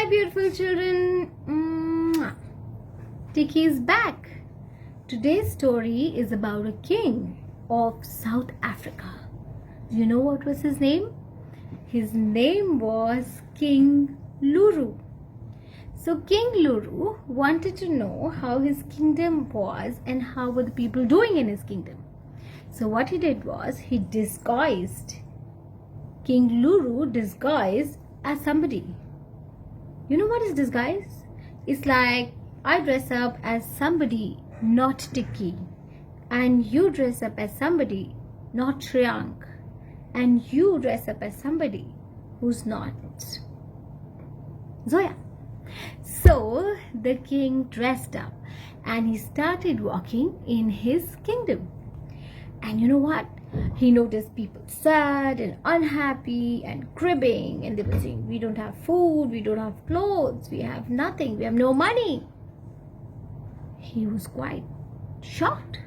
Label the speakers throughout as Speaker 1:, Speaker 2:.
Speaker 1: beautiful children. Tikki is back. Today's story is about a king of South Africa. Do you know what was his name? His name was King Luru. So King Luru wanted to know how his kingdom was and how were the people doing in his kingdom. So what he did was he disguised. King Luru disguised as somebody. You know what is disguise? It's like I dress up as somebody, not Tikki, and you dress up as somebody, not Shriyank, and you dress up as somebody who's not Zoya. So the king dressed up and he started walking in his kingdom. And you know what? He noticed people sad and unhappy and cribbing, and they were saying, we don't have food, we don't have clothes, we have nothing, we have no money. He was quite shocked.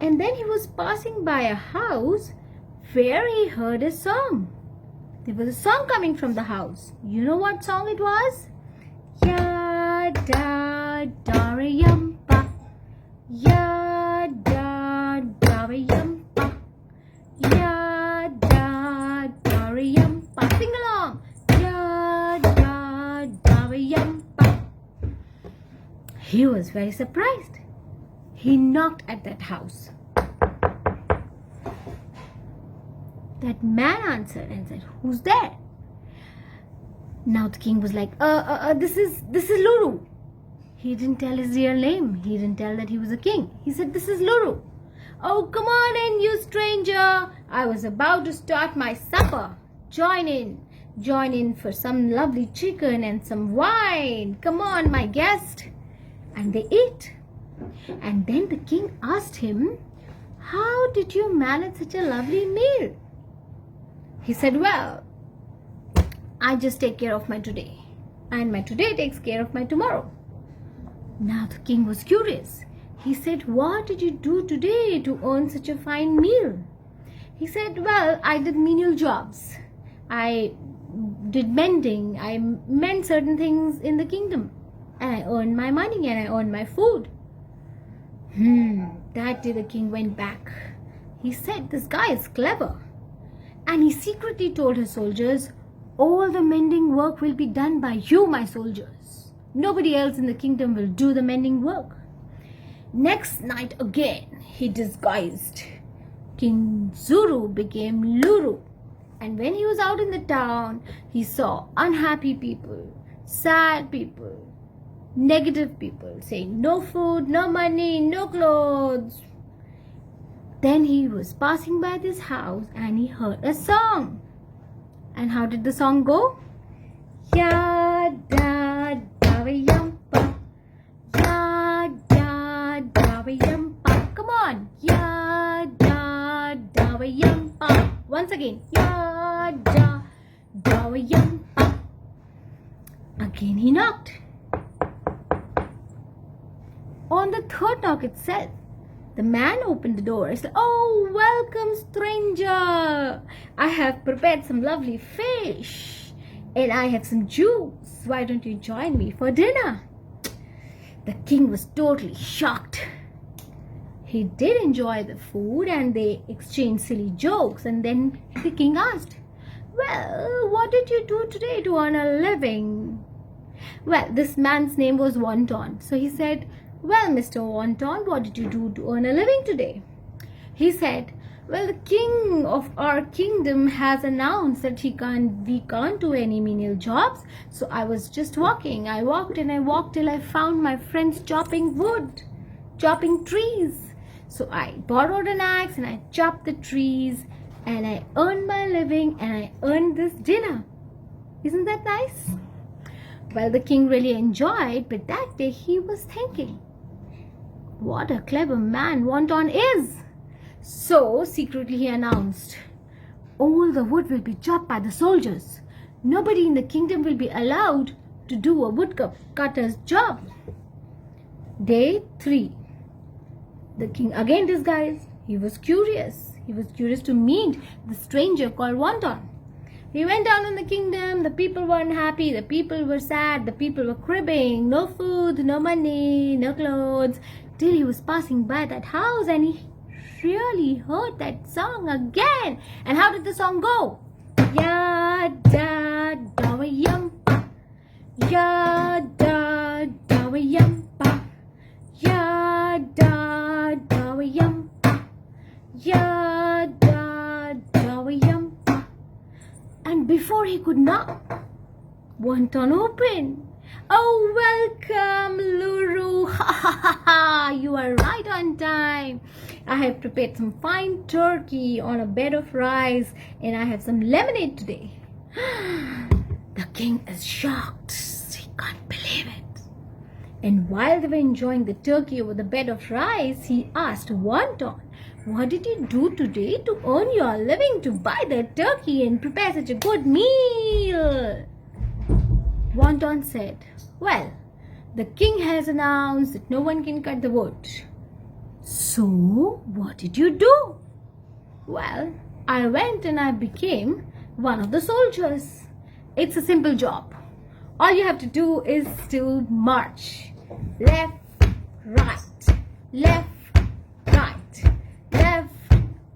Speaker 1: And then he was passing by a house where he heard a song. There was a song coming from the house. You know what song it was? Ya da da re yum pa. Ya da da re yum pa. Ya da da re yum pa. Sing along. Ya da da re yum pa. He was very surprised. He knocked at that house. That man answered and said, who's there? Now the king was like, this is Luru. He didn't tell his real name. He didn't tell that he was a king. He said, this is Luru. Oh, come on in, you stranger. I was about to start my supper. Join in. Join in for some lovely chicken and some wine. Come on, my guest. And they ate. And then the king asked him, how did you manage such a lovely meal? He said, well, I just take care of my today. And my today takes care of my tomorrow. Now the king was curious. He said, what did you do today to earn such a fine meal? He said, well, I did menial jobs. I did mending. I mend certain things in the kingdom. And I earned my money and I earned my food. That day the king went back. He said, this guy is clever. And he secretly told his soldiers, all the mending work will be done by you, my soldiers. Nobody else in the kingdom will do the mending work. Next night again, he disguised. King Zuru became Luru. And when he was out in the town, he saw unhappy people, sad people, negative people saying no food, no money, no clothes. Then he was passing by this house and he heard a song. And how did the song go? Ya da da re yum pa. Ya da da re yum pa. Come on. Ya da da re yum pa. Once again. Ya da da re yum pa. Again he knocked. On the third knock itself, the man opened the door and said, oh, welcome, stranger. I have prepared some lovely fish and I have some juice. Why don't you join me for dinner? The king was totally shocked. He did enjoy the food and they exchanged silly jokes. And then the king asked, well, what did you do today to earn a living? Well, this man's name was Wonton. So he said, well, Mr. Wonton, what did you do to earn a living today? He said, well, the king of our kingdom has announced that we can't do any menial jobs. So I was just walking. I walked and I walked till I found my friends chopping wood, chopping trees. So I borrowed an axe and I chopped the trees and I earned my living and I earned this dinner. Isn't that nice? Well, the king really enjoyed, but that day he was thinking, what a clever man Wonton is. So secretly he announced, all the wood will be chopped by the soldiers. Nobody in the kingdom will be allowed to do a woodcutter's job. Day 3. The king again disguised. He was curious. He was curious to meet the stranger called Wonton. He went down in the kingdom. The people were unhappy. The people were sad. The people were cribbing. No food, no money, no clothes. Till he was passing by that house and he really heard that song again. And how did the song go? Ya da da wa yum pa. Ya da da wa yum pa. Ya da da wa yum pa. Ya da da wa yum pa. And before he could knock, Wonton opened. Oh, welcome, Zuru. Ha ha ha ha. You are right on time. I have prepared some fine turkey on a bed of rice and I have some lemonade today. The king is shocked. He can't believe it. And while they were enjoying the turkey over the bed of rice, he asked Wonton, what did you do today to earn your living to buy the turkey and prepare such a good meal? Wonton said, well, the king has announced that no one can cut the wood. So, what did you do? Well, I went and I became one of the soldiers. It's a simple job. All you have to do is to march. Left, right, left, right, left,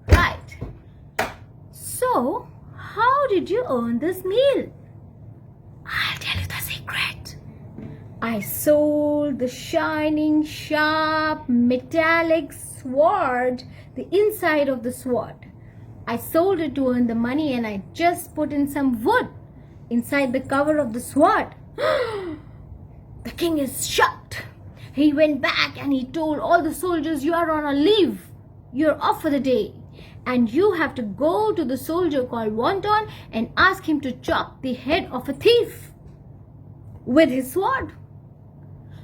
Speaker 1: right. So, how did you earn this meal? I'll tell you the secret. I sold the shining, sharp, metallic sword, the inside of the sword. I sold it to earn the money and I just put in some wood inside the cover of the sword. The king is shocked. He went back and he told all the soldiers, you are on a leave. You're off for the day. And you have to go to the soldier called Wonton and ask him to chop the head of a thief with his sword.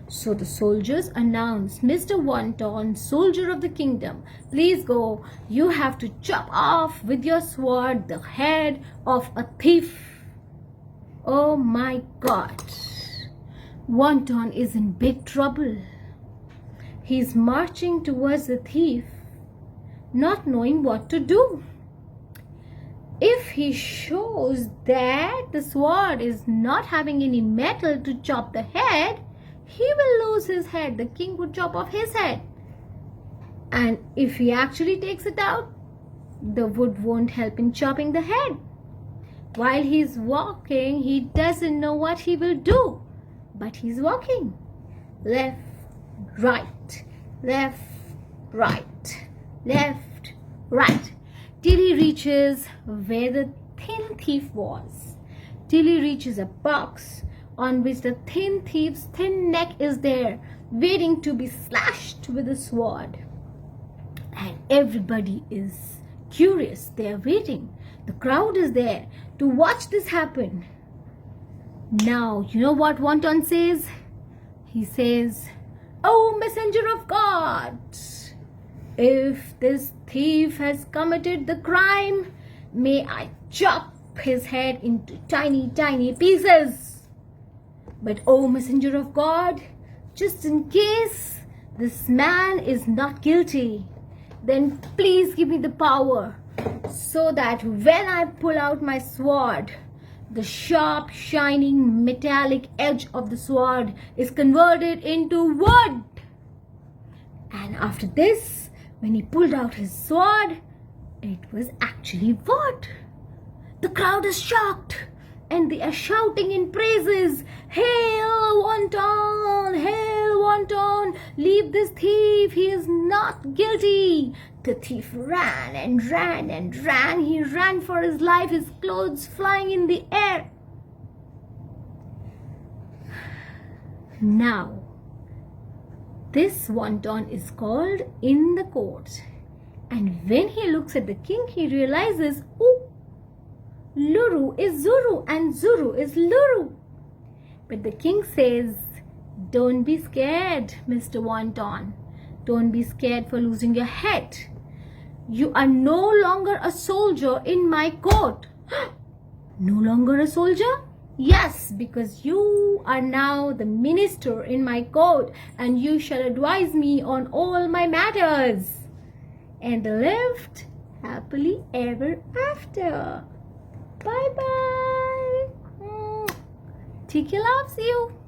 Speaker 1: So the soldiers announced, Mr. Wonton, soldier of the kingdom, please go. You have to chop off with your sword the head of a thief. Oh my God. Wonton is in big trouble. He's marching towards the thief, not knowing what to do. If he shows that the sword is not having any metal to chop the head, he will lose his head. The king would chop off his head. And if he actually takes it out, the wood won't help in chopping the head. While he's walking, he doesn't know what he will do. But he's walking. Left, right, left, right, left, right. Till he reaches where the thin thief was. Till he reaches a box on which the thin thief's thin neck is there, waiting to be slashed with a sword. And everybody is curious. They are waiting. The crowd is there to watch this happen. Now, you know what Wonton says? He says, "Oh, messenger of God, if this thief has committed the crime, may I chop his head into tiny, tiny pieces. But oh, messenger of God, just in case this man is not guilty, then please give me the power so that when I pull out my sword, the sharp, shining, metallic edge of the sword is converted into wood." And after this, when he pulled out his sword, it was actually wood. The crowd is shocked and they are shouting in praises. "Hail Wonton! Hail Wonton! Leave this thief! He is not guilty!" The thief ran and ran and ran. He ran for his life, his clothes flying in the air. Now, this Wonton is called in the court. And when he looks at the king, he realizes, oh, Luru is Zuru and Zuru is Luru. But the king says, "Don't be scared, Mr. Wonton. Don't be scared for losing your head. You are no longer a soldier in my court." No longer a soldier? Yes, because you are now the minister in my court and you shall advise me on all my matters. And they lived happily ever after. Bye bye. Tikki loves you.